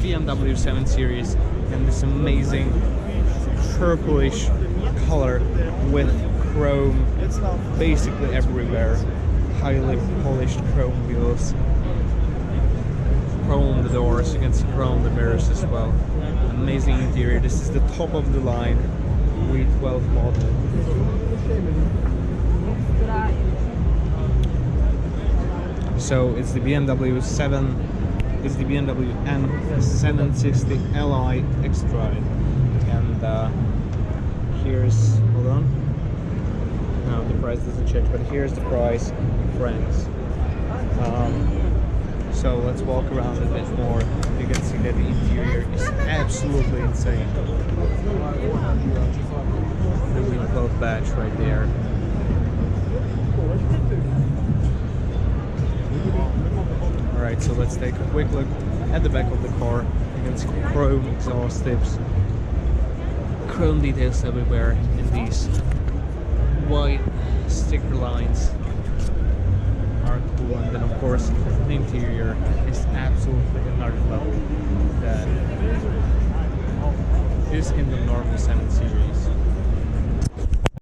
BMW 7 Series in this amazing purplish color with chrome basically everywhere. Highly polished chrome wheels, chrome on the doors, you can see chrome on the mirrors as well. Amazing interior. This is the top of the line V12 model. So it's the BMW M760Li xDrive, and here's, hold on, no, the price doesn't change, but here's the price in francs. So let's walk around a bit more. You can see that the interior is absolutely insane. The V12 badge right there. Alright, so let's take a quick look at the back of the car. You can see chrome exhaust tips, chrome details everywhere in these white sticker lines are cool, and then of course the interior is absolutely another level that is in the normal 7 Series.